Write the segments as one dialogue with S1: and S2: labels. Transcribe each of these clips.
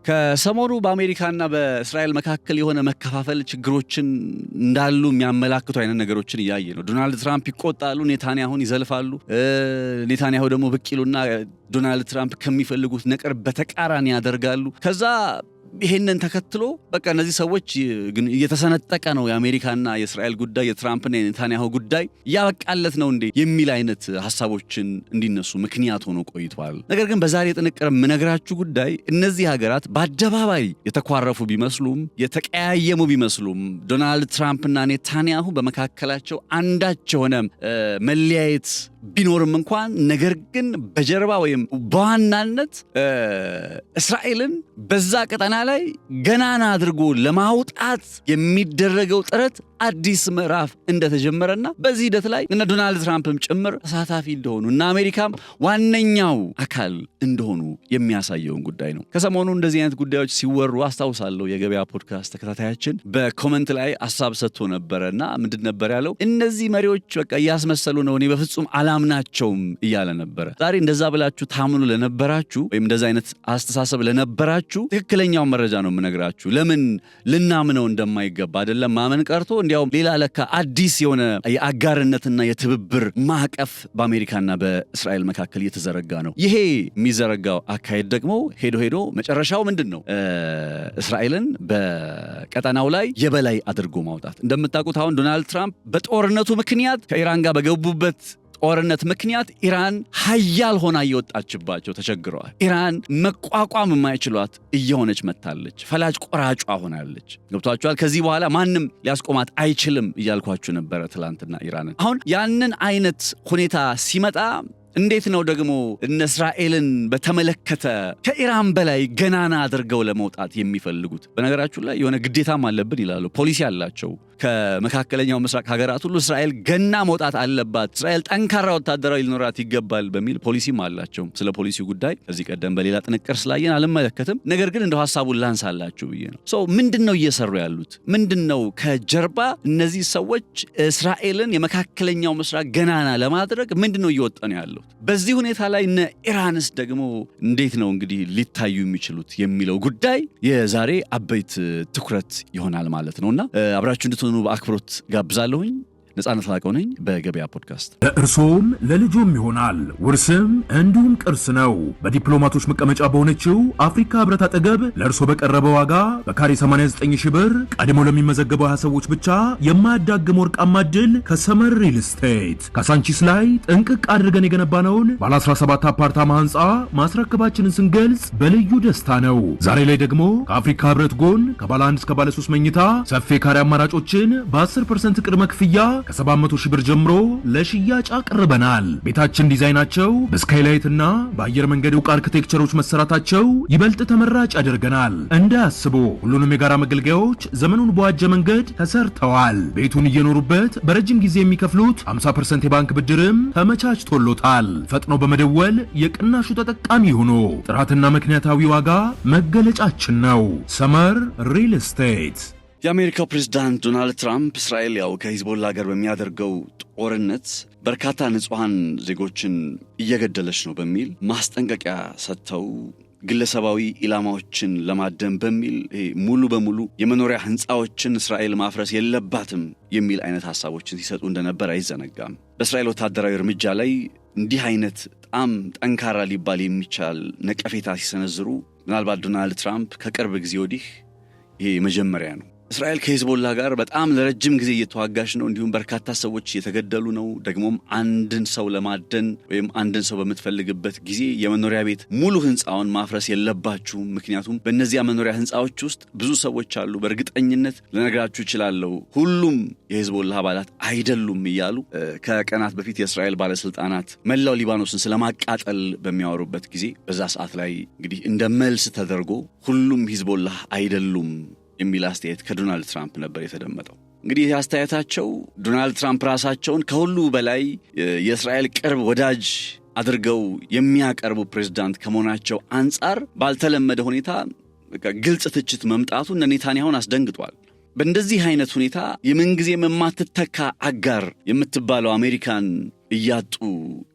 S1: ከሰሞኑ በአሜሪካና በእስራኤል መካከል የሆነ መከፋፈል ችግሮችን እንዳሉ የሚያመላክቱ አይነት ነገሮችን እያየ ነው። ዶናልድ ትራምፕ ይቆጣሉ፣ ኔታንያሁን ይዘልፋሉ። ኔታንያሁ ደግሞ ብቅ ይሉና ዶናልድ ትራምፕ ከሚፈልጉት ነገር በተቃራኒ ያደርጋሉ። ከዛ ይሄንን ተከትሎ በቃ እነዚህ ሰዎች ግን እየተሰነጠቀ ነው የአሜሪካና የእስራኤል ጉዳይ፣ የትራምፕና የኔታንያሁ ጉዳይ ያበቃለት ነው እንዴ የሚል አይነት ሐሳቦችን እንዲነሱ ምክንያት ሆኖ ቆይቷል። ነገር ግን በዛሬ ጥንቅር የምነግራችሁ ጉዳይ እነዚህ ሀገራት በአደባባይ የተኳረፉ ቢመስሉም የተቀያየሙ ቢመስሉም ዶናልድ ትራምፕና ኔታንያሁ በመካከላቸው አንዳች የሆነ መለያየት ቢኖርም እንኳን ነገር ግን በጀርባ ወይም በዋናነት እስራኤልን በዛ ቀጠና ላይ ገናና አድርጎ ለማውጣት የሚደረገው ጥረት አዲስ ምዕራፍ እንደተጀመረና በዚህ ሂደት ላይ እነ ዶናልድ ትራምፕም ጭምር ተሳታፊ እንደሆኑ እና አሜሪካም ዋነኛው አካል እንደሆኑ የሚያሳየውን ጉዳይ ነው። ከሰሞኑ እንደዚህ አይነት ጉዳዮች ሲወሩ አስታውሳለሁ። የገበያ ፖድካስት ተከታታያችን በኮመንት ላይ ሐሳብ ሰጥቶ ነበረና ምንድን ነበር ያለው? እነዚህ መሪዎች በቃ እያስመሰሉ ነው፣ እኔ በፍጹም አላምናቸውም እያለ ነበረ። ዛሬ እንደዛ ብላችሁ ታምኑ ለነበራችሁ ወይም እንደዛ አይነት አስተሳሰብ ለነበራችሁ ትክክለኛው መረጃ ነው የምነግራችሁ። ለምን ልናምነው እንደማይገባ አይደለም ማመን ቀርቶ እንዲያውም ሌላ ለካ አዲስ የሆነ የአጋርነትና የትብብር ማዕቀፍ በአሜሪካና በእስራኤል መካከል እየተዘረጋ ነው። ይሄ የሚዘረጋው አካሄድ ደግሞ ሄዶ መጨረሻው ምንድን ነው? እስራኤልን በቀጠናው ላይ የበላይ አድርጎ ማውጣት። እንደምታውቁት አሁን ዶናልድ ትራምፕ በጦርነቱ ምክንያት ከኢራን ጋር በገቡበት ጦርነት ምክንያት ኢራን ሀያል ሆና እየወጣችባቸው ተቸግረዋል። ኢራን መቋቋም የማይችሏት እየሆነች መታለች። ፈላጭ ቆራጯ ሆናለች። ገብቷችኋል? ከዚህ በኋላ ማንም ሊያስቆማት አይችልም እያልኳችሁ ነበረ ትላንትና ኢራንን። አሁን ያንን አይነት ሁኔታ ሲመጣ እንዴት ነው ደግሞ እነ እስራኤልን በተመለከተ ከኢራን በላይ ገናና አድርገው ለመውጣት የሚፈልጉት? በነገራችሁ ላይ የሆነ ግዴታም አለብን ይላሉ። ፖሊሲ አላቸው። ከመካከለኛው ምስራቅ ሀገራት ሁሉ እስራኤል ገና መውጣት አለባት፣ እስራኤል ጠንካራ ወታደራዊ ሊኖራት ይገባል በሚል ፖሊሲም አላቸው። ስለ ፖሊሲው ጉዳይ ከዚህ ቀደም በሌላ ጥንቅር ስላየን አልመለከትም። ነገር ግን እንደው ሐሳቡን ላንሳላችሁ ብዬ ነው። ምንድነው እየሰሩ ያሉት? ምንድነው ከጀርባ እነዚህ ሰዎች እስራኤልን የመካከለኛው ምስራቅ ገናና ለማድረግ ምንድነው እየወጣ ነው ያለው? በዚህ ሁኔታ ላይ እነ ኢራንስ ደግሞ እንዴት ነው እንግዲህ ሊታዩ የሚችሉት የሚለው ጉዳይ የዛሬ አበይት ትኩረት ይሆናል ማለት ነውና አብራችሁ እንድትሆኑ በአክብሮት ጋብዛለሁኝ። ነጻነት ላቀው ነኝ በገበያ ፖድካስት።
S2: ለእርሶም ለልጆም ይሆናል ውርስም እንዲሁም ቅርስ ነው። በዲፕሎማቶች መቀመጫ በሆነችው አፍሪካ ህብረት አጠገብ ለእርሶ በቀረበ ዋጋ በካሬ 89,000 ብር ቀድሞ ለሚመዘገቡ 20 ሰዎች ብቻ የማያዳግም ወርቃማ ዕድል ከሰመር ሪል ስቴት ካሳንቺስ ላይ ጥንቅቅ አድርገን የገነባነውን ባለ 17 አፓርታማ ህንፃ ማስረከባችንን ስንገልጽ በልዩ ደስታ ነው። ዛሬ ላይ ደግሞ ከአፍሪካ ህብረት ጎን ከባለ 1 እስከ ባለ 3 መኝታ ሰፊ ካሬ አማራጮችን በ10% ቅድመ ክፍያ ከ700,000 ብር ጀምሮ ለሽያጭ አቅርበናል። ቤታችን ዲዛይናቸው በስካይላይት እና በአየር መንገድ ዕውቅ አርኪቴክቸሮች መሰራታቸው ይበልጥ ተመራጭ ያደርገናል። እንዳያስቡ ሁሉንም የጋራ መገልገያዎች ዘመኑን በዋጀ መንገድ ተሰርተዋል። ቤቱን እየኖሩበት በረጅም ጊዜ የሚከፍሉት 50% የባንክ ብድርም ተመቻችቶሎታል። ፈጥኖ በመደወል የቅናሹ ተጠቃሚ ሆኖ ጥራትና ምክንያታዊ ዋጋ መገለጫችን ነው። ሰመር ሪል ስቴት።
S1: የአሜሪካው ፕሬዝዳንት ዶናልድ ትራምፕ እስራኤል ያው ከሂዝቦላ ጋር በሚያደርገው ጦርነት በርካታ ንጹሃን ዜጎችን እየገደለች ነው በሚል ማስጠንቀቂያ ሰጥተው ግለሰባዊ ኢላማዎችን ለማደን በሚል ሙሉ በሙሉ የመኖሪያ ህንፃዎችን እስራኤል ማፍረስ የለባትም የሚል አይነት ሐሳቦችን ሲሰጡ እንደነበር አይዘነጋም። በእስራኤል ወታደራዊ እርምጃ ላይ እንዲህ አይነት በጣም ጠንካራ ሊባል የሚቻል ነቀፌታ ሲሰነዝሩ ምናልባት ዶናልድ ትራምፕ ከቅርብ ጊዜ ወዲህ ይሄ መጀመሪያ ነው። እስራኤል ከሂዝቦላ ጋር በጣም ለረጅም ጊዜ እየተዋጋች ነው። እንዲሁም በርካታ ሰዎች እየተገደሉ ነው። ደግሞም አንድን ሰው ለማደን ወይም አንድን ሰው በምትፈልግበት ጊዜ የመኖሪያ ቤት ሙሉ ህንፃውን ማፍረስ የለባችሁም፣ ምክንያቱም በእነዚያ መኖሪያ ህንፃዎች ውስጥ ብዙ ሰዎች አሉ፣ በእርግጠኝነት ልነግራችሁ እችላለሁ ሁሉም የሂዝቦላ አባላት አይደሉም እያሉ ከቀናት በፊት የእስራኤል ባለስልጣናት መላው ሊባኖስን ስለማቃጠል በሚያወሩበት ጊዜ በዛ ሰዓት ላይ እንግዲህ እንደ መልስ ተደርጎ ሁሉም ሂዝቦላ አይደሉም የሚል አስተያየት ከዶናልድ ትራምፕ ነበር የተደመጠው። እንግዲህ አስተያየታቸው ዶናልድ ትራምፕ ራሳቸውን ከሁሉ በላይ የእስራኤል ቅርብ ወዳጅ አድርገው የሚያቀርቡ ፕሬዝዳንት ከመሆናቸው አንጻር ባልተለመደ ሁኔታ ግልጽ ትችት መምጣቱ እነ ኔታንያሁን አስደንግጧል። በእንደዚህ አይነት ሁኔታ የምንጊዜም የማትተካ አጋር የምትባለው አሜሪካን እያጡ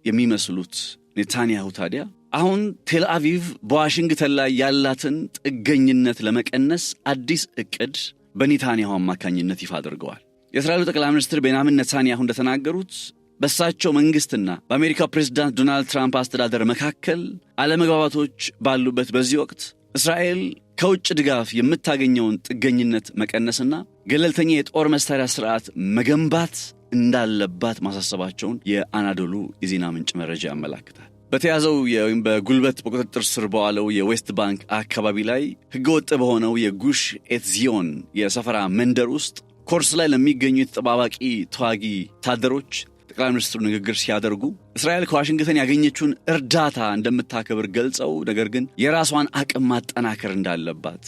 S1: የሚመስሉት ኔታንያሁ ታዲያ አሁን ቴል አቪቭ በዋሽንግተን ላይ ያላትን ጥገኝነት ለመቀነስ አዲስ እቅድ በኔታንያሁ አማካኝነት ይፋ አድርገዋል። የእስራኤሉ ጠቅላይ ሚኒስትር ቤንያሚን ኔታንያሁ እንደተናገሩት በሳቸው መንግስትና በአሜሪካ ፕሬዝዳንት ዶናልድ ትራምፕ አስተዳደር መካከል አለመግባባቶች ባሉበት በዚህ ወቅት እስራኤል ከውጭ ድጋፍ የምታገኘውን ጥገኝነት መቀነስና ገለልተኛ የጦር መሳሪያ ስርዓት መገንባት እንዳለባት ማሳሰባቸውን የአናዶሉ የዜና ምንጭ መረጃ ያመለክታል። በተያዘው ወይም በጉልበት በቁጥጥር ስር በዋለው የዌስት ባንክ አካባቢ ላይ ህገወጥ በሆነው የጉሽ ኤትዚዮን የሰፈራ መንደር ውስጥ ኮርስ ላይ ለሚገኙ የተጠባባቂ ተዋጊ ወታደሮች ጠቅላይ ሚኒስትሩ ንግግር ሲያደርጉ እስራኤል ከዋሽንግተን ያገኘችውን እርዳታ እንደምታከብር ገልጸው ነገር ግን የራሷን አቅም ማጠናከር እንዳለባት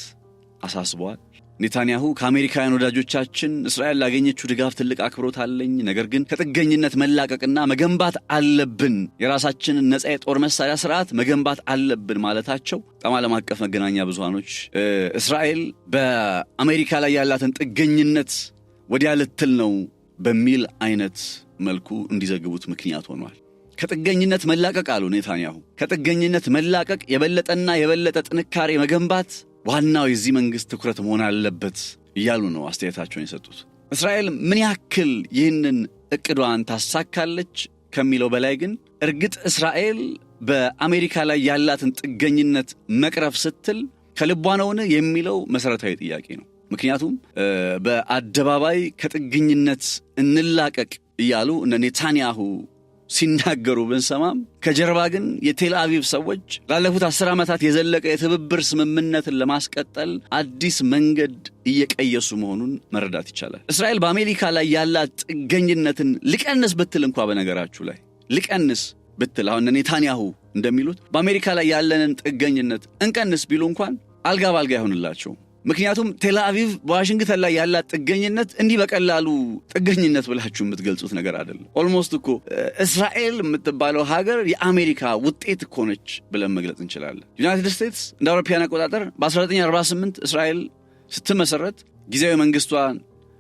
S1: አሳስበዋል። ኔታንያሁ ከአሜሪካውያን ወዳጆቻችን እስራኤል ላገኘችው ድጋፍ ትልቅ አክብሮት አለኝ፣ ነገር ግን ከጥገኝነት መላቀቅና መገንባት አለብን፣ የራሳችንን ነፃ የጦር መሳሪያ ስርዓት መገንባት አለብን ማለታቸው በጣም ዓለም አቀፍ መገናኛ ብዙሃኖች እስራኤል በአሜሪካ ላይ ያላትን ጥገኝነት ወዲያ ልትል ነው በሚል አይነት መልኩ እንዲዘግቡት ምክንያት ሆኗል። ከጥገኝነት መላቀቅ አሉ ኔታንያሁ፣ ከጥገኝነት መላቀቅ የበለጠና የበለጠ ጥንካሬ መገንባት ዋናው የዚህ መንግስት ትኩረት መሆን አለበት እያሉ ነው አስተያየታቸውን የሰጡት። እስራኤል ምን ያክል ይህንን እቅዷን ታሳካለች ከሚለው በላይ ግን እርግጥ እስራኤል በአሜሪካ ላይ ያላትን ጥገኝነት መቅረፍ ስትል ከልቧ ነውን የሚለው መሰረታዊ ጥያቄ ነው። ምክንያቱም በአደባባይ ከጥገኝነት እንላቀቅ እያሉ እነ ኔታንያሁ ሲናገሩ ብንሰማም ከጀርባ ግን የቴል አቪቭ ሰዎች ላለፉት 10 ዓመታት የዘለቀ የትብብር ስምምነትን ለማስቀጠል አዲስ መንገድ እየቀየሱ መሆኑን መረዳት ይቻላል። እስራኤል በአሜሪካ ላይ ያላት ጥገኝነትን ልቀንስ ብትል እንኳ በነገራችሁ ላይ ልቀንስ ብትል አሁን ኔታንያሁ እንደሚሉት በአሜሪካ ላይ ያለንን ጥገኝነት እንቀንስ ቢሉ እንኳን አልጋ ባልጋ ይሆንላቸው። ምክንያቱም ቴል አቪቭ በዋሽንግተን ላይ ያላት ጥገኝነት እንዲህ በቀላሉ ጥገኝነት ብላችሁ የምትገልጹት ነገር አይደለም። ኦልሞስት እኮ እስራኤል የምትባለው ሀገር የአሜሪካ ውጤት እኮ ነች ብለን መግለጽ እንችላለን። ዩናይትድ ስቴትስ እንደ አውሮፓውያን አቆጣጠር በ1948 እስራኤል ስትመሰረት ጊዜያዊ መንግስቷን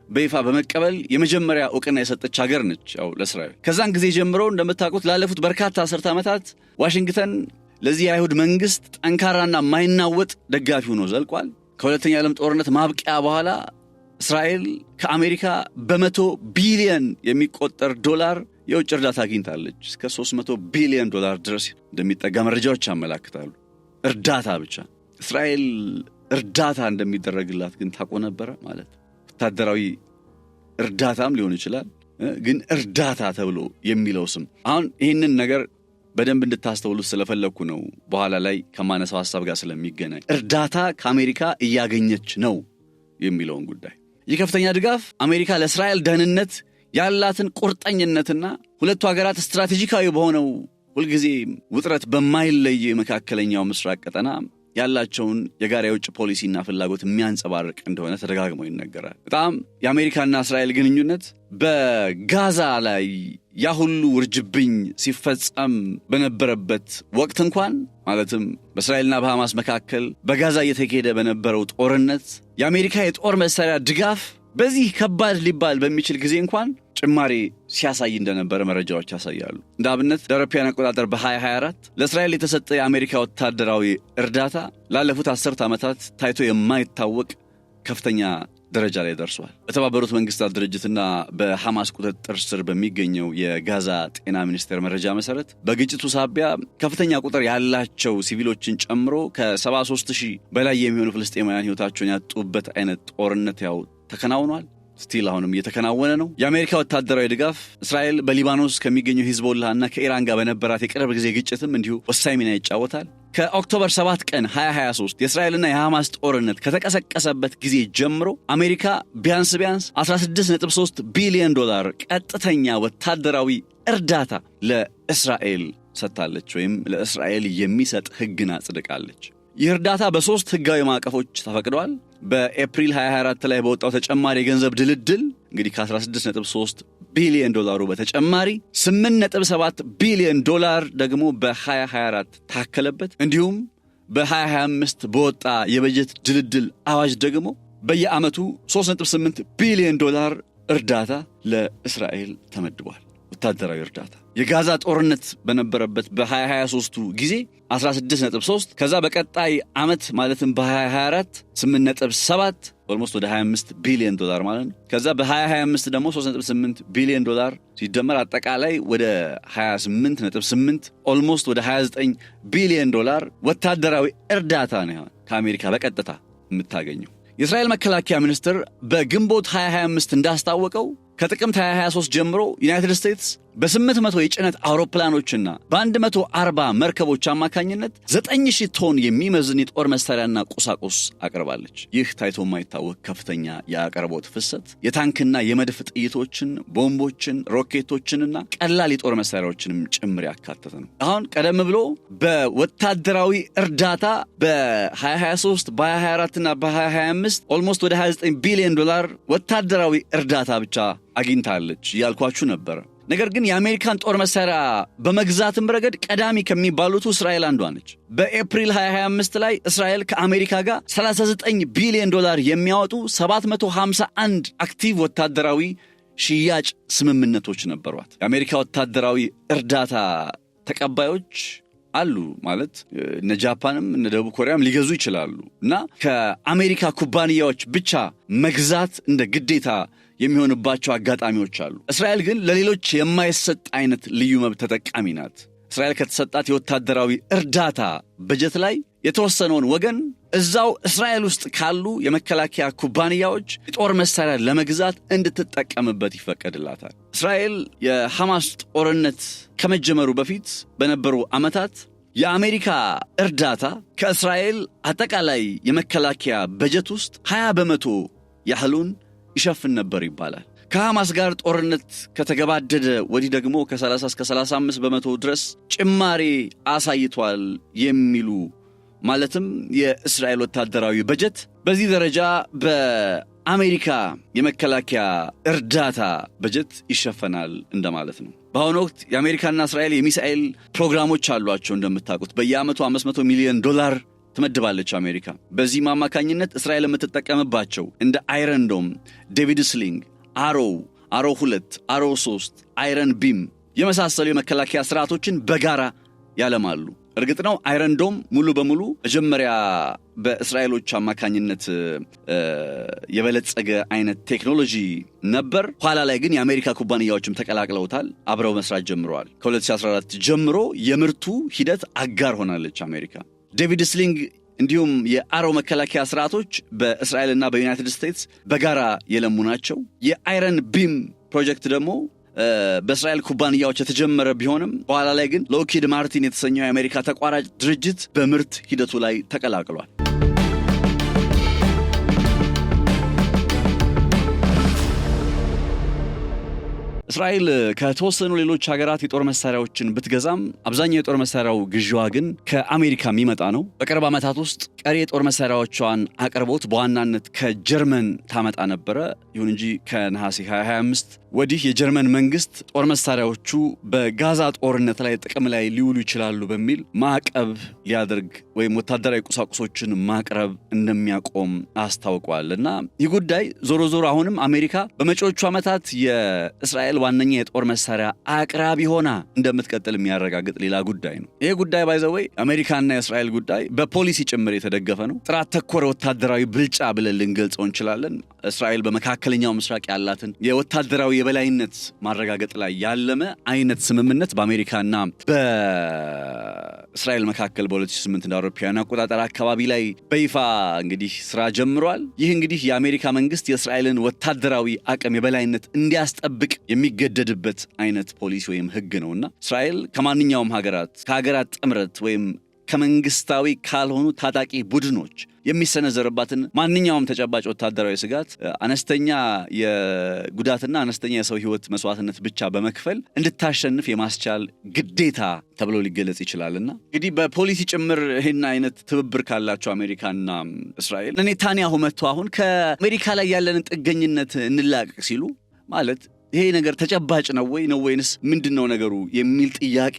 S1: በይፋ በመቀበል የመጀመሪያ ዕውቅና የሰጠች ሀገር ነች ያው ለእስራኤል። ከዛን ጊዜ ጀምሮ እንደምታውቁት ላለፉት በርካታ 10 ዓመታት ዋሽንግተን ለዚህ የአይሁድ መንግስት ጠንካራና ማይናወጥ ደጋፊ ሆኖ ዘልቋል። ከሁለተኛ ዓለም ጦርነት ማብቂያ በኋላ እስራኤል ከአሜሪካ በ100 ቢሊዮን የሚቆጠር ዶላር የውጭ እርዳታ አግኝታለች። እስከ 300 ቢሊዮን ዶላር ድረስ እንደሚጠጋ መረጃዎች ያመለክታሉ። እርዳታ ብቻ። እስራኤል እርዳታ እንደሚደረግላት ግን ታውቆ ነበረ ማለት ወታደራዊ እርዳታም ሊሆን ይችላል፣ ግን እርዳታ ተብሎ የሚለው ስም አሁን ይህንን ነገር በደንብ እንድታስተውሉት ስለፈለኩ ነው። በኋላ ላይ ከማነሳው ሐሳብ ጋር ስለሚገናኝ እርዳታ ከአሜሪካ እያገኘች ነው የሚለውን ጉዳይ ይህ ከፍተኛ ድጋፍ አሜሪካ ለእስራኤል ደህንነት ያላትን ቁርጠኝነትና ሁለቱ ሀገራት ስትራቴጂካዊ በሆነው ሁልጊዜ ውጥረት በማይለይ መካከለኛው ምስራቅ ቀጠና ያላቸውን የጋራ የውጭ ፖሊሲና ፍላጎት የሚያንጸባርቅ እንደሆነ ተደጋግሞ ይነገራል። በጣም የአሜሪካና እስራኤል ግንኙነት በጋዛ ላይ ያ ሁሉ ውርጅብኝ ሲፈጸም በነበረበት ወቅት እንኳን ማለትም በእስራኤልና በሐማስ መካከል በጋዛ እየተካሄደ በነበረው ጦርነት የአሜሪካ የጦር መሳሪያ ድጋፍ በዚህ ከባድ ሊባል በሚችል ጊዜ እንኳን ጭማሪ ሲያሳይ እንደነበረ መረጃዎች ያሳያሉ። እንደ አብነት አውሮፓውያን አቆጣጠር በ2024 ለእስራኤል የተሰጠ የአሜሪካ ወታደራዊ እርዳታ ላለፉት 10 ዓመታት ታይቶ የማይታወቅ ከፍተኛ ደረጃ ላይ ደርሷል። በተባበሩት መንግስታት ድርጅትና በሐማስ ቁጥጥር ስር በሚገኘው የጋዛ ጤና ሚኒስቴር መረጃ መሰረት በግጭቱ ሳቢያ ከፍተኛ ቁጥር ያላቸው ሲቪሎችን ጨምሮ ከ73000 በላይ የሚሆኑ ፍልስጤማውያን ሕይወታቸውን ያጡበት አይነት ጦርነት ያው ተከናውኗል። ስቲል አሁንም እየተከናወነ ነው። የአሜሪካ ወታደራዊ ድጋፍ እስራኤል በሊባኖስ ከሚገኘው ሂዝቦላህና ከኢራን ጋር በነበራት የቅርብ ጊዜ ግጭትም እንዲሁ ወሳኝ ሚና ይጫወታል። ከኦክቶበር 7 ቀን 2023 የእስራኤልና የሐማስ ጦርነት ከተቀሰቀሰበት ጊዜ ጀምሮ አሜሪካ ቢያንስ 16.3 ቢሊዮን ዶላር ቀጥተኛ ወታደራዊ እርዳታ ለእስራኤል ሰጥታለች ወይም ለእስራኤል የሚሰጥ ሕግን አጽድቃለች። ይህ እርዳታ በ3 ህጋዊ ማዕቀፎች ተፈቅዷል። በኤፕሪል 2024 ላይ በወጣው ተጨማሪ የገንዘብ ድልድል እንግዲህ ከ16.3 ቢሊዮን ዶላሩ በተጨማሪ 8.7 ቢሊዮን ዶላር ደግሞ በ2024 ታከለበት። እንዲሁም በ2025 በወጣ የበጀት ድልድል አዋጅ ደግሞ በየዓመቱ 3.8 ቢሊዮን ዶላር እርዳታ ለእስራኤል ተመድቧል። ወታደራዊ እርዳታ የጋዛ ጦርነት በነበረበት በ2023 ጊዜ 16.3 ከዛ በቀጣይ ዓመት ማለትም በ2024 8.7 ኦልሞስት ወደ 25 ቢሊዮን ዶላር ማለት ነው። ከዛ በ2025 ደግሞ 3.8 ቢሊዮን ዶላር ሲደመር አጠቃላይ ወደ 28.8 ኦልሞስት ወደ 29 ቢሊዮን ዶላር ወታደራዊ እርዳታ ነው ከአሜሪካ በቀጥታ የምታገኘው። የእስራኤል መከላከያ ሚኒስትር በግንቦት 2025 እንዳስታወቀው ከጥቅምት 2023 ጀምሮ ዩናይትድ ስቴትስ በ800 የጭነት አውሮፕላኖችና በ140 መርከቦች አማካኝነት 9000 ቶን የሚመዝን የጦር መሳሪያና ቁሳቁስ አቅርባለች። ይህ ታይቶ የማይታወቅ ከፍተኛ የአቅርቦት ፍሰት የታንክና የመድፍ ጥይቶችን፣ ቦምቦችን፣ ሮኬቶችንና ቀላል የጦር መሳሪያዎችንም ጭምር ያካተተ ነው። አሁን ቀደም ብሎ በወታደራዊ እርዳታ በ2023 በ2024 እና በ2025 ኦልሞስት ወደ 29 ቢሊዮን ዶላር ወታደራዊ እርዳታ ብቻ አግኝታለች ያልኳችሁ ነበር። ነገር ግን የአሜሪካን ጦር መሳሪያ በመግዛትም ረገድ ቀዳሚ ከሚባሉት እስራኤል አንዷ ነች። በኤፕሪል 2025 ላይ እስራኤል ከአሜሪካ ጋር 39 ቢሊዮን ዶላር የሚያወጡ 751 አክቲቭ ወታደራዊ ሽያጭ ስምምነቶች ነበሯት። የአሜሪካ ወታደራዊ እርዳታ ተቀባዮች አሉ ማለት እነ ጃፓንም እነ ደቡብ ኮሪያም ሊገዙ ይችላሉ እና ከአሜሪካ ኩባንያዎች ብቻ መግዛት እንደ ግዴታ የሚሆንባቸው አጋጣሚዎች አሉ። እስራኤል ግን ለሌሎች የማይሰጥ አይነት ልዩ መብት ተጠቃሚ ናት። እስራኤል ከተሰጣት የወታደራዊ እርዳታ በጀት ላይ የተወሰነውን ወገን እዛው እስራኤል ውስጥ ካሉ የመከላከያ ኩባንያዎች የጦር መሳሪያ ለመግዛት እንድትጠቀምበት ይፈቀድላታል። እስራኤል የሐማስ ጦርነት ከመጀመሩ በፊት በነበሩ ዓመታት የአሜሪካ እርዳታ ከእስራኤል አጠቃላይ የመከላከያ በጀት ውስጥ 20% ያህሉን ይሸፍን ነበር ይባላል። ከሐማስ ጋር ጦርነት ከተገባደደ ወዲህ ደግሞ ከ30 እስከ 35% ድረስ ጭማሪ አሳይቷል የሚሉ ማለትም የእስራኤል ወታደራዊ በጀት በዚህ ደረጃ በአሜሪካ የመከላከያ እርዳታ በጀት ይሸፈናል እንደማለት ነው። በአሁኑ ወቅት የአሜሪካና እስራኤል የሚሳኤል ፕሮግራሞች አሏቸው። እንደምታውቁት በየዓመቱ 500 ሚሊዮን ዶላር ትመድባለች አሜሪካ። በዚህ አማካኝነት እስራኤል የምትጠቀምባቸው እንደ አይረን ዶም፣ ዴቪድ ስሊንግ፣ አሮ 2፣ አሮ 3፣ አይረን ቢም የመሳሰሉ የመከላከያ ስርዓቶችን በጋራ ያለማሉ። እርግጥ ነው አይረን ዶም ሙሉ በሙሉ መጀመሪያ በእስራኤሎች አማካኝነት የበለጸገ አይነት ቴክኖሎጂ ነበር። ኋላ ላይ ግን የአሜሪካ ኩባንያዎችም ተቀላቅለውታል፣ አብረው መስራት ጀምረዋል። ከ2014 ጀምሮ የምርቱ ሂደት አጋር ሆናለች አሜሪካ። ዴቪድ ስሊንግ እንዲሁም የአሮ መከላከያ ስርዓቶች በእስራኤልና በዩናይትድ ስቴትስ በጋራ የለሙ ናቸው። የአይረን ቢም ፕሮጀክት ደግሞ በእስራኤል ኩባንያዎች የተጀመረ ቢሆንም በኋላ ላይ ግን ሎኪድ ማርቲን የተሰኘው የአሜሪካ ተቋራጭ ድርጅት በምርት ሂደቱ ላይ ተቀላቅሏል። እስራኤል ከተወሰኑ ሌሎች ሀገራት የጦር መሳሪያዎችን ብትገዛም አብዛኛው የጦር መሳሪያው ግዢዋ ግን ከአሜሪካ የሚመጣ ነው። በቅርብ ዓመታት ውስጥ ቀሪ የጦር መሳሪያዎቿን አቅርቦት በዋናነት ከጀርመን ታመጣ ነበረ። ይሁን እንጂ ከነሐሴ 2025 ወዲህ የጀርመን መንግስት ጦር መሳሪያዎቹ በጋዛ ጦርነት ላይ ጥቅም ላይ ሊውሉ ይችላሉ በሚል ማዕቀብ ሊያደርግ ወይም ወታደራዊ ቁሳቁሶችን ማቅረብ እንደሚያቆም አስታውቋልና ይህ ጉዳይ ዞሮ ዞሮ አሁንም አሜሪካ በመጪዎቹ ዓመታት የእስራኤል ዋነኛ የጦር መሳሪያ አቅራቢ ሆና እንደምትቀጥል የሚያረጋግጥ ሌላ ጉዳይ ነው። ይሄ ጉዳይ ባይ ዘ ዌይ አሜሪካና የእስራኤል ጉዳይ በፖሊሲ ጭምር የተደገፈ ነው። ጥራት ተኮር ወታደራዊ ብልጫ ብለን ልንገልጸው እንችላለን። እስራኤል በመካከለኛው ምስራቅ ያላትን የወታደራዊ የበላይነት ማረጋገጥ ላይ ያለመ አይነት ስምምነት በአሜሪካና በእስራኤል መካከል በ2008 እንደ አውሮፓውያን አቆጣጠር አካባቢ ላይ በይፋ እንግዲህ ስራ ጀምሯል። ይህ እንግዲህ የአሜሪካ መንግስት የእስራኤልን ወታደራዊ አቅም የበላይነት እንዲያስጠብቅ የሚገደድበት አይነት ፖሊሲ ወይም ህግ ነውና እስራኤል ከማንኛውም ከሀገራት ጥምረት ወይም ከመንግስታዊ ካልሆኑ ታጣቂ ቡድኖች የሚሰነዘርባትን ማንኛውም ተጨባጭ ወታደራዊ ስጋት አነስተኛ የጉዳትና አነስተኛ የሰው ህይወት መስዋዕትነት ብቻ በመክፈል እንድታሸንፍ የማስቻል ግዴታ ተብሎ ሊገለጽ ይችላልና እንግዲህ በፖሊሲ ጭምር ይህን አይነት ትብብር ካላቸው አሜሪካና እስራኤል ኔታንያሁ መጥቶ አሁን ከአሜሪካ ላይ ያለንን ጥገኝነት እንላቀቅ ሲሉ ማለት ይሄ ነገር ተጨባጭ ነው ወይንስ ምንድነው ነገሩ የሚል ጥያቄ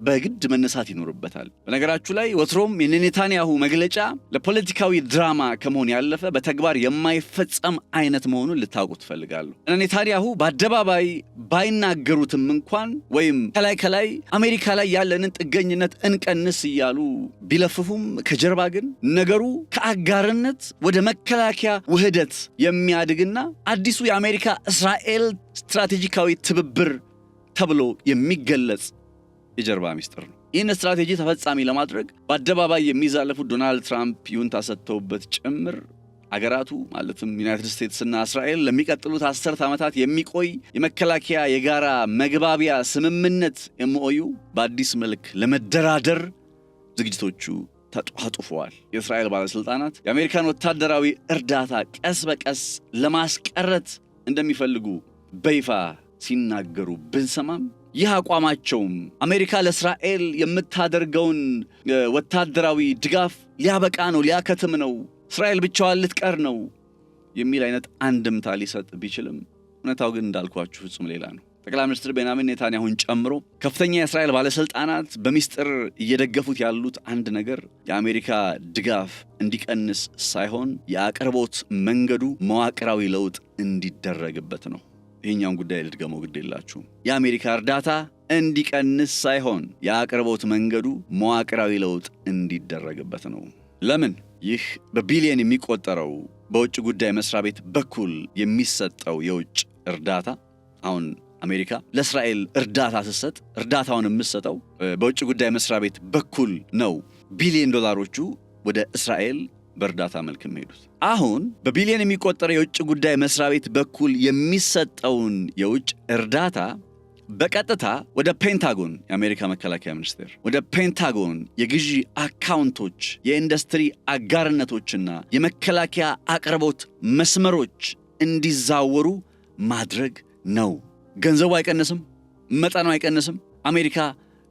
S1: በግድ መነሳት ይኖርበታል። በነገራችሁ ላይ ወትሮም የኔታንያሁ መግለጫ ለፖለቲካዊ ድራማ ከመሆን ያለፈ በተግባር የማይፈጸም አይነት መሆኑን ልታውቁ ትፈልጋለሁ። ኔታንያሁ በአደባባይ ባይናገሩትም እንኳን ወይም ከላይ አሜሪካ ላይ ያለንን ጥገኝነት እንቀንስ እያሉ ቢለፍፉም ከጀርባ ግን ነገሩ ከአጋርነት ወደ መከላከያ ውህደት የሚያድግና አዲሱ የአሜሪካ እስራኤል ስትራቴጂካዊ ትብብር ተብሎ የሚገለጽ የጀርባ ሚስጥር ነው። ይህን ስትራቴጂ ተፈጻሚ ለማድረግ በአደባባይ የሚዛለፉት ዶናልድ ትራምፕ ይሁንታ ሰጥተውበት ጭምር አገራቱ ማለትም ዩናይትድ ስቴትስ እና እስራኤል ለሚቀጥሉት 10 ዓመታት የሚቆይ የመከላከያ የጋራ መግባቢያ ስምምነት MOU በአዲስ መልክ ለመደራደር ዝግጅቶቹ ተጧጡፈዋል። የእስራኤል ባለስልጣናት የአሜሪካን ወታደራዊ እርዳታ ቀስ በቀስ ለማስቀረት እንደሚፈልጉ በይፋ ሲናገሩ ብንሰማም ይህ አቋማቸውም አሜሪካ ለእስራኤል የምታደርገውን ወታደራዊ ድጋፍ ሊያበቃ ነው፣ ሊያከትም ነው፣ እስራኤል ብቻዋን ልትቀር ነው የሚል አይነት አንድምታ ሊሰጥ ቢችልም እውነታው ግን እንዳልኳችሁ ፍጹም ሌላ ነው። ጠቅላይ ሚኒስትር ቤንያሚን ኔታንያሁን ጨምሮ ከፍተኛ የእስራኤል ባለስልጣናት በሚስጥር እየደገፉት ያሉት አንድ ነገር የአሜሪካ ድጋፍ እንዲቀንስ ሳይሆን የአቅርቦት መንገዱ መዋቅራዊ ለውጥ እንዲደረግበት ነው። ይህኛውን ጉዳይ ልድገመው ግድ የላችሁም። የአሜሪካ እርዳታ እንዲቀንስ ሳይሆን የአቅርቦት መንገዱ መዋቅራዊ ለውጥ እንዲደረግበት ነው። ለምን? ይህ በቢሊየን የሚቆጠረው በውጭ ጉዳይ መስሪያ ቤት በኩል የሚሰጠው የውጭ እርዳታ አሁን አሜሪካ ለእስራኤል እርዳታ ስትሰጥ እርዳታውን የምትሰጠው በውጭ ጉዳይ መስሪያ ቤት በኩል ነው። ቢሊየን ዶላሮቹ ወደ እስራኤል በእርዳታ መልክ የሚሄዱት አሁን በቢሊየን የሚቆጠረው የውጭ ጉዳይ መስሪያ ቤት በኩል የሚሰጠውን የውጭ እርዳታ በቀጥታ ወደ ፔንታጎን የአሜሪካ መከላከያ ሚኒስቴር ወደ ፔንታጎን የግዢ አካውንቶች፣ የኢንዱስትሪ አጋርነቶችና የመከላከያ አቅርቦት መስመሮች እንዲዛወሩ ማድረግ ነው። ገንዘቡ አይቀንስም፣ መጠኑ አይቀንስም። አሜሪካ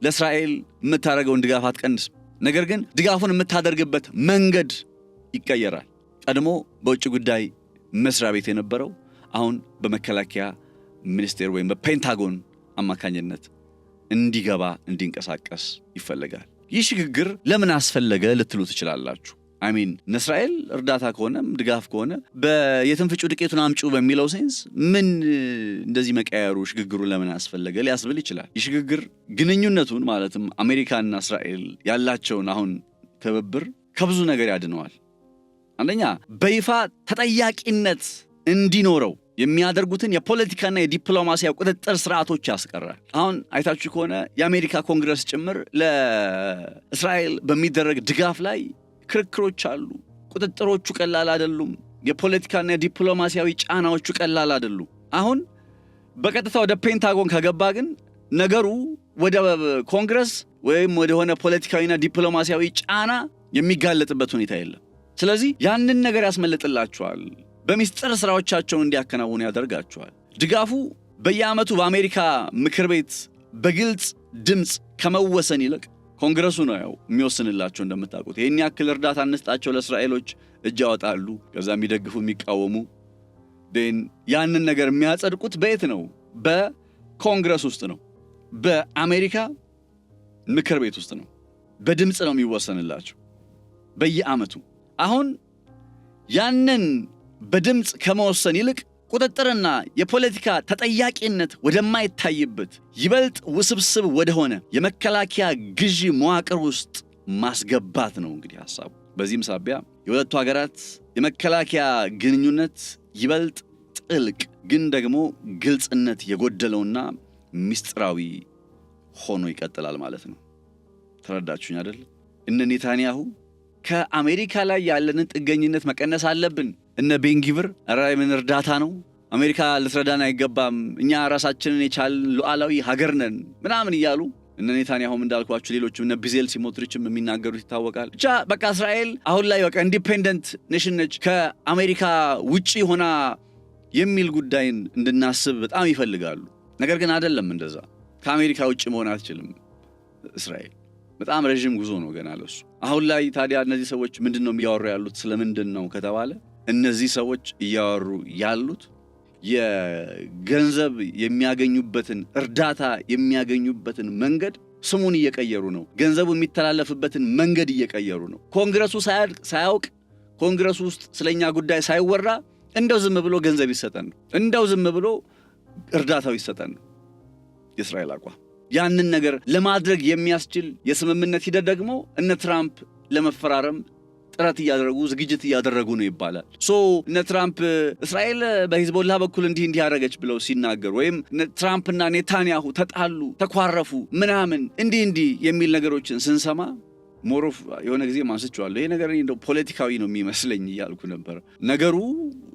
S1: ለእስራኤል የምታደርገውን ድጋፍ አትቀንስም። ነገር ግን ድጋፉን የምታደርግበት መንገድ ይቀየራል። ቀድሞ በውጭ ጉዳይ መስሪያ ቤት የነበረው አሁን በመከላከያ ሚኒስቴር ወይም በፔንታጎን አማካኝነት እንዲገባ እንዲንቀሳቀስ ይፈልጋል። ይህ ሽግግር ለምን አስፈለገ ልትሉ ትችላላችሁ። እስራኤል እርዳታ ከሆነም ድጋፍ ከሆነ በየትንፍጩ ዱቄቱን አምጩ በሚለው ሴንስ ምን እንደዚህ መቀየሩ ሽግግሩ ለምን አስፈለገ ሊያስብል ይችላል። የሽግግር ግንኙነቱን ማለትም አሜሪካና እስራኤል ያላቸውን አሁን ትብብር ከብዙ ነገር ያድነዋል። አንደኛ በይፋ ተጠያቂነት እንዲኖረው የሚያደርጉትን የፖለቲካና የዲፕሎማሲያዊ ቁጥጥር ስርዓቶች ያስቀራል። አሁን አይታችሁ ከሆነ የአሜሪካ ኮንግረስ ጭምር ለእስራኤል በሚደረግ ድጋፍ ላይ ክርክሮች አሉ። ቁጥጥሮቹ ቀላል አይደሉም። የፖለቲካና የዲፕሎማሲያዊ ጫናዎቹ ቀላል አይደሉም። አሁን በቀጥታ ወደ ፔንታጎን ከገባ ግን ነገሩ ወደ ኮንግረስ ወይም ወደ ሆነ ፖለቲካዊና ዲፕሎማሲያዊ ጫና የሚጋለጥበት ሁኔታ የለም። ስለዚህ ያንን ነገር ያስመልጥላቸዋል። በሚስጥር ስራዎቻቸውን እንዲያከናውኑ ያደርጋቸዋል። ድጋፉ በየዓመቱ በአሜሪካ ምክር ቤት በግልጽ ድምፅ ከመወሰን ይልቅ ኮንግረሱ ነው የሚወስንላቸው። እንደምታውቁት ይህን ያክል እርዳታ እንስጣቸው ለእስራኤሎች እጅ ያወጣሉ። ከዛ የሚደግፉ የሚቃወሙ ያንን ነገር የሚያጸድቁት በየት ነው? በኮንግረስ ውስጥ ነው። በአሜሪካ ምክር ቤት ውስጥ ነው። በድምፅ ነው የሚወሰንላቸው በየዓመቱ። አሁን ያንን በድምፅ ከመወሰን ይልቅ ቁጥጥርና የፖለቲካ ተጠያቂነት ወደማይታይበት ይበልጥ ውስብስብ ወደሆነ የመከላከያ ግዢ መዋቅር ውስጥ ማስገባት ነው እንግዲህ ሐሳቡ። በዚህም ሳቢያ የሁለቱ ሀገራት የመከላከያ ግንኙነት ይበልጥ ጥልቅ ግን ደግሞ ግልጽነት የጎደለውና ሚስጥራዊ ሆኖ ይቀጥላል ማለት ነው። ተረዳችሁኝ አይደል? እነ ኔታንያሁ ከአሜሪካ ላይ ያለንን ጥገኝነት መቀነስ አለብን። እነ ቤንጊቨር ምን እርዳታ ነው? አሜሪካ ልትረዳን አይገባም፣ እኛ ራሳችንን የቻልን ሉዓላዊ ሀገር ነን ምናምን እያሉ እነ ኔታንያሁም እንዳልኳችሁ ሌሎችም እነ ቢዜል ሲሞትሪችም የሚናገሩት ይታወቃል። ብቻ በቃ እስራኤል አሁን ላይ በቃ ኢንዲፔንደንት ኔሽን ነች ከአሜሪካ ውጪ ሆና የሚል ጉዳይን እንድናስብ በጣም ይፈልጋሉ። ነገር ግን አይደለም እንደዛ። ከአሜሪካ ውጪ መሆን አትችልም እስራኤል። በጣም ረጅም ጉዞ ነው ገና ለሱ። አሁን ላይ ታዲያ እነዚህ ሰዎች ምንድነው እያወሩ ያሉት? ስለምንድን ነው ከተባለ እነዚህ ሰዎች እያወሩ ያሉት የገንዘብ የሚያገኙበትን እርዳታ የሚያገኙበትን መንገድ ስሙን እየቀየሩ ነው። ገንዘቡ የሚተላለፍበትን መንገድ እየቀየሩ ነው። ኮንግረሱ ሳያውቅ ኮንግረሱ ውስጥ ስለኛ ጉዳይ ሳይወራ እንደው ዝም ብሎ ገንዘብ ይሰጠን ነው። እንደው ዝም ብሎ እርዳታው ይሰጠን ነው የእስራኤል አቋም። ያንን ነገር ለማድረግ የሚያስችል የስምምነት ሂደት ደግሞ እነ ትራምፕ ለመፈራረም ጥረት እያደረጉ ዝግጅት እያደረጉ ነው ይባላል። እነ ትራምፕ እስራኤል በሂዝቦላ በኩል እንዲህ ያደረገች ብለው ሲናገሩ ወይም ትራምፕና ኔታንያሁ ተጣሉ፣ ተኳረፉ ምናምን እንዲህ የሚል ነገሮችን ስንሰማ ሞሮፍ የሆነ ጊዜ ማንስቻለሁ። ይሄ ነገር እንደው ፖለቲካዊ ነው የሚመስለኝ እያልኩ ነበር። ነገሩ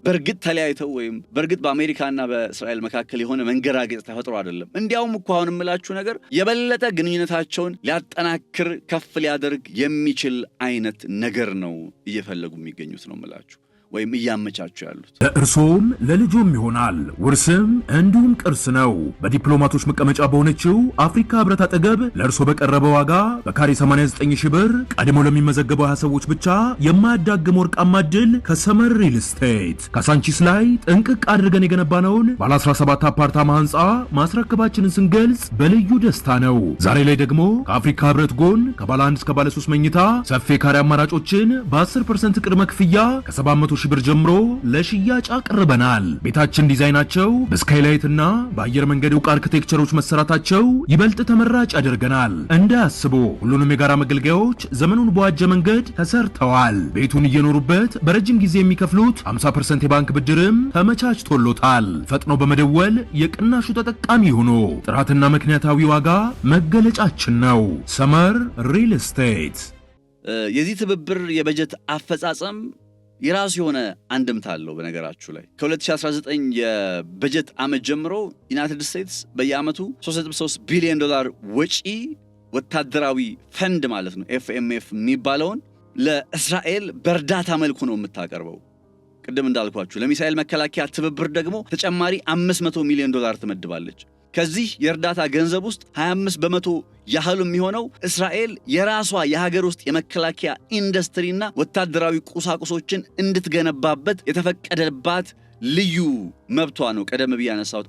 S1: በርግጥ ተለያይተው ወይም በርግጥ በአሜሪካና በእስራኤል መካከል የሆነ መንገራገጽ ተፈጥሮ አይደለም። እንዲያውም እኮ አሁን የምላችሁ ነገር የበለጠ ግንኙነታቸውን ሊያጠናክር ከፍ ሊያደርግ የሚችል አይነት ነገር ነው እየፈለጉ የሚገኙት ነው የምላችሁ ወይም እያመቻቹ ያሉት።
S2: ለእርሶም ለልጆም ይሆናል ውርስም እንዲሁም ቅርስ ነው። በዲፕሎማቶች መቀመጫ በሆነችው አፍሪካ ህብረት አጠገብ ለእርሶ በቀረበ ዋጋ በካሬ 89,000 ብር ቀድሞ ለሚመዘገቡ 20 ሰዎች ብቻ የማያዳግም ወርቃማ ዕድል ከሰመር ሪል ስቴት ካሳንቺስ ላይ ጥንቅቅ አድርገን የገነባነውን ባለ 17 አፓርታማ ህንፃ ማስረከባችንን ስንገልጽ በልዩ ደስታ ነው። ዛሬ ላይ ደግሞ ከአፍሪካ ህብረት ጎን ከባለ 1 እስከ ባለ 3 መኝታ ሰፊ ካሬ አማራጮችን በ10% ቅድመ ክፍያ ከ700 ብር ጀምሮ ለሽያጭ አቅርበናል። ቤታችን ዲዛይናቸው በስካይላይት እና በአየር መንገድ ዕውቅ አርኪቴክቸሮች መሰራታቸው ይበልጥ ተመራጭ ያደርገናል። እንዳያስቡ ሁሉንም የጋራ መገልገያዎች ዘመኑን በዋጀ መንገድ ተሰርተዋል። ቤቱን እየኖሩበት በረጅም ጊዜ የሚከፍሉት 50% የባንክ ብድርም ተመቻችቶሎታል። ፈጥኖ በመደወል የቅናሹ ተጠቃሚ ሆኖ ጥራትና ምክንያታዊ ዋጋ መገለጫችን ነው። ሰመር ሪል ስቴት።
S1: የዚህ ትብብር የበጀት አፈጻጸም የራሱ የሆነ አንድምታ አለው። በነገራችሁ ላይ ከ2019 የበጀት ዓመት ጀምሮ ዩናይትድ ስቴትስ በየዓመቱ $3.3 ቢሊዮን ወጪ ወታደራዊ ፈንድ ማለት ነው ኤፍኤምኤፍ የሚባለውን ለእስራኤል በእርዳታ መልኩ ነው የምታቀርበው። ቅድም እንዳልኳችሁ ለሚሳኤል መከላከያ ትብብር ደግሞ ተጨማሪ $500 ሚሊዮን ትመድባለች። ከዚህ የእርዳታ ገንዘብ ውስጥ 25% ያህሉ የሚሆነው እስራኤል የራሷ የሀገር ውስጥ የመከላከያ ኢንዱስትሪና ወታደራዊ ቁሳቁሶችን እንድትገነባበት የተፈቀደባት ልዩ መብቷ ነው። ቀደም ብዬ ያነሳሁት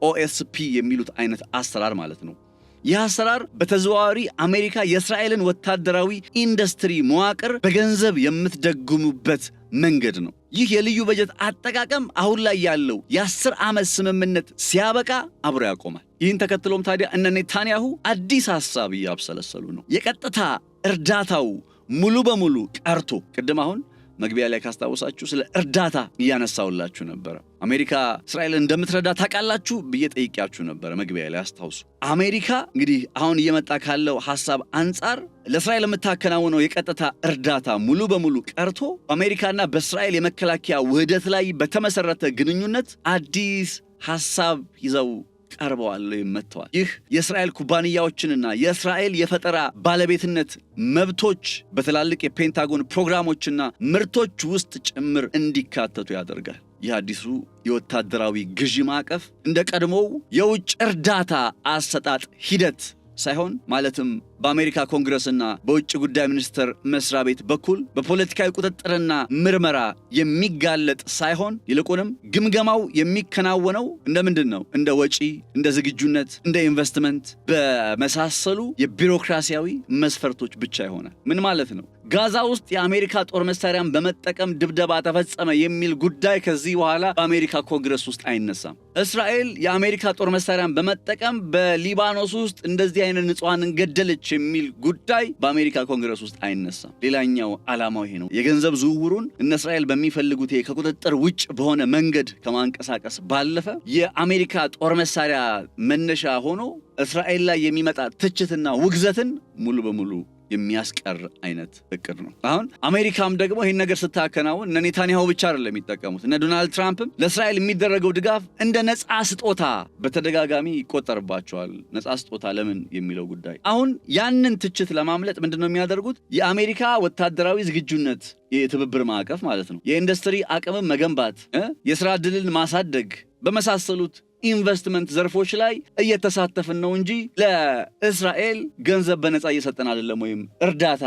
S1: ኦኤስፒ የሚሉት አይነት አሰራር ማለት ነው። ይህ አሰራር በተዘዋዋሪ አሜሪካ የእስራኤልን ወታደራዊ ኢንዱስትሪ መዋቅር በገንዘብ የምትደጉሙበት መንገድ ነው። ይህ የልዩ በጀት አጠቃቀም አሁን ላይ ያለው የ10 ዓመት ስምምነት ሲያበቃ አብሮ ያቆማል። ይህን ተከትሎም ታዲያ እነ ኔታንያሁ አዲስ ሐሳብ እያብሰለሰሉ ነው። የቀጥታ እርዳታው ሙሉ በሙሉ ቀርቶ ቅድም አሁን መግቢያ ላይ ካስታወሳችሁ ስለ እርዳታ እያነሳውላችሁ ነበር። አሜሪካ እስራኤልን እንደምትረዳ ታውቃላችሁ ብዬ ጠይቄያችሁ ነበር መግቢያ ላይ አስታውሱ። አሜሪካ እንግዲህ አሁን እየመጣ ካለው ሐሳብ አንጻር ለእስራኤል የምታከናውነው የቀጥታ እርዳታ ሙሉ በሙሉ ቀርቶ በአሜሪካና በእስራኤል የመከላከያ ውህደት ላይ በተመሰረተ ግንኙነት አዲስ ሐሳብ ይዘው ቀርበዋል መጥተዋል። ይህ የእስራኤል ኩባንያዎችንና የእስራኤል የፈጠራ ባለቤትነት መብቶች በትላልቅ የፔንታጎን ፕሮግራሞችና ምርቶች ውስጥ ጭምር እንዲካተቱ ያደርጋል። ይህ አዲሱ የወታደራዊ ግዢ ማዕቀፍ እንደ ቀድሞው የውጭ እርዳታ አሰጣጥ ሂደት ሳይሆን ማለትም በአሜሪካ ኮንግረስና በውጭ ጉዳይ ሚኒስቴር መስሪያ ቤት በኩል በፖለቲካዊ ቁጥጥርና ምርመራ የሚጋለጥ ሳይሆን ይልቁንም ግምገማው የሚከናወነው እንደምንድን ነው? እንደ ወጪ፣ እንደ ዝግጁነት፣ እንደ ኢንቨስትመንት በመሳሰሉ የቢሮክራሲያዊ መስፈርቶች ብቻ ይሆናል። ምን ማለት ነው? ጋዛ ውስጥ የአሜሪካ ጦር መሳሪያን በመጠቀም ድብደባ ተፈጸመ የሚል ጉዳይ ከዚህ በኋላ በአሜሪካ ኮንግረስ ውስጥ አይነሳም። እስራኤል የአሜሪካ ጦር መሳሪያን በመጠቀም በሊባኖስ ውስጥ እንደዚህ አይነት ንጹሃንን ገደለች የሚል ጉዳይ በአሜሪካ ኮንግረስ ውስጥ አይነሳም። ሌላኛው ዓላማው ይሄ ነው። የገንዘብ ዝውውሩን እነ እስራኤል በሚፈልጉት ከቁጥጥር ውጭ በሆነ መንገድ ከማንቀሳቀስ ባለፈ የአሜሪካ ጦር መሳሪያ መነሻ ሆኖ እስራኤል ላይ የሚመጣ ትችትና ውግዘትን ሙሉ በሙሉ የሚያስቀር አይነት እቅድ ነው። አሁን አሜሪካም ደግሞ ይህን ነገር ስታከናውን እነ ኔታንያሁ ብቻ አይደለም የሚጠቀሙት። እነ ዶናልድ ትራምፕም ለእስራኤል የሚደረገው ድጋፍ እንደ ነፃ ስጦታ በተደጋጋሚ ይቆጠርባቸዋል። ነፃ ስጦታ ለምን የሚለው ጉዳይ አሁን ያንን ትችት ለማምለጥ ምንድነው የሚያደርጉት? የአሜሪካ ወታደራዊ ዝግጁነት የትብብር ማዕቀፍ ማለት ነው፣ የኢንዱስትሪ አቅምን መገንባት፣ የሥራ ዕድልን ማሳደግ በመሳሰሉት ኢንቨስትመንት ዘርፎች ላይ እየተሳተፍን ነው እንጂ ለእስራኤል ገንዘብ በነፃ እየሰጠን አይደለም ወይም እርዳታ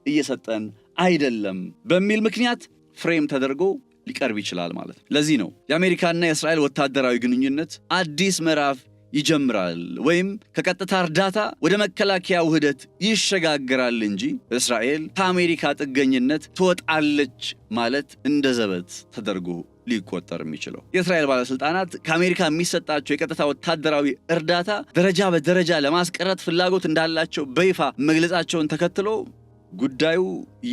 S1: እየሰጠን አይደለም በሚል ምክንያት ፍሬም ተደርጎ ሊቀርብ ይችላል ማለት ነው። ለዚህ ነው የአሜሪካና የእስራኤል ወታደራዊ ግንኙነት አዲስ ምዕራፍ ይጀምራል ወይም ከቀጥታ እርዳታ ወደ መከላከያ ውህደት ይሸጋግራል እንጂ እስራኤል ከአሜሪካ ጥገኝነት ትወጣለች ማለት እንደ ዘበት ተደርጎ ሊቆጠር የሚችለው። የእስራኤል ባለስልጣናት ከአሜሪካ የሚሰጣቸው የቀጥታ ወታደራዊ እርዳታ ደረጃ በደረጃ ለማስቀረት ፍላጎት እንዳላቸው በይፋ መግለጻቸውን ተከትሎ ጉዳዩ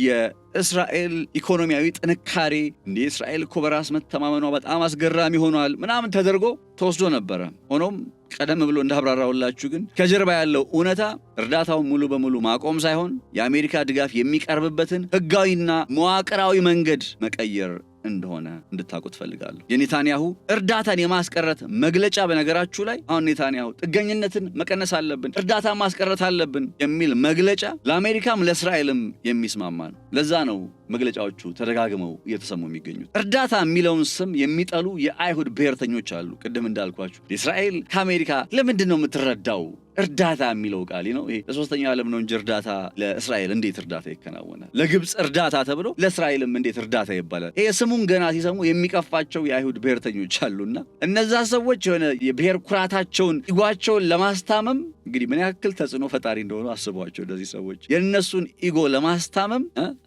S1: የእስራኤል ኢኮኖሚያዊ ጥንካሬ እንደ እስራኤል እኮ በራስ መተማመኗ በጣም አስገራሚ ሆኗል ምናምን ተደርጎ ተወስዶ ነበረ። ሆኖም ቀደም ብሎ እንዳብራራውላችሁ ግን ከጀርባ ያለው እውነታ እርዳታውን ሙሉ በሙሉ ማቆም ሳይሆን የአሜሪካ ድጋፍ የሚቀርብበትን ህጋዊና መዋቅራዊ መንገድ መቀየር እንደሆነ እንድታውቁት ፈልጋለሁ። የኔታንያሁ እርዳታን የማስቀረት መግለጫ በነገራችሁ ላይ አሁን ኔታንያሁ ጥገኝነትን መቀነስ አለብን፣ እርዳታ ማስቀረት አለብን የሚል መግለጫ ለአሜሪካም ለእስራኤልም የሚስማማ ነው። ለዛ ነው መግለጫዎቹ ተደጋግመው እየተሰሙ የሚገኙት። እርዳታ የሚለውን ስም የሚጠሉ የአይሁድ ብሔርተኞች አሉ። ቅድም እንዳልኳችሁ እስራኤል ከአሜሪካ ለምንድን ነው የምትረዳው? እርዳታ የሚለው ቃል ነው ይሄ ለሶስተኛው ዓለም ነው እንጂ እርዳታ ለእስራኤል እንዴት እርዳታ ይከናወናል? ለግብጽ እርዳታ ተብሎ ለእስራኤልም እንዴት እርዳታ ይባላል? ይሄ ስሙን ገና ሲሰሙ የሚቀፋቸው የአይሁድ ብሔርተኞች አሉና እነዛ ሰዎች የሆነ የብሔር ኩራታቸውን ኢጓቸውን ለማስታመም እንግዲህ ምን ያክል ተጽዕኖ ፈጣሪ እንደሆኑ አስቧቸው። እንደዚህ ሰዎች የነሱን ኢጎ ለማስታመም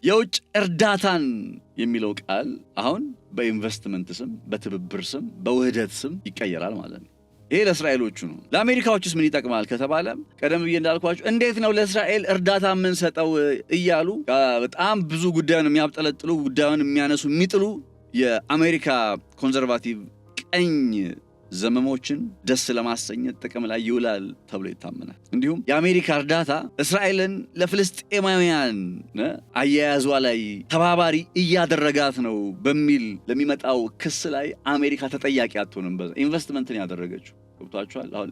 S1: የውጭ እርዳታን የሚለው ቃል አሁን በኢንቨስትመንት ስም፣ በትብብር ስም፣ በውህደት ስም ይቀየራል ማለት ነው። ይሄ ለእስራኤሎቹ ነው። ለአሜሪካዎችስ ምን ይጠቅማል ከተባለ ቀደም ብዬ እንዳልኳችሁ እንዴት ነው ለእስራኤል እርዳታ የምንሰጠው እያሉ በጣም ብዙ ጉዳዩን የሚያብጠለጥሉ ጉዳዩን የሚያነሱ የሚጥሉ የአሜሪካ ኮንዘርቫቲቭ ቀኝ ዘመሞችን ደስ ለማሰኘት ጥቅም ላይ ይውላል ተብሎ ይታመናል። እንዲሁም የአሜሪካ እርዳታ እስራኤልን ለፍልስጤማውያን አያያዟ ላይ ተባባሪ እያደረጋት ነው በሚል ለሚመጣው ክስ ላይ አሜሪካ ተጠያቂ አትሆንም። ኢንቨስትመንትን ያደረገችው ገብቷችኋል። አሁን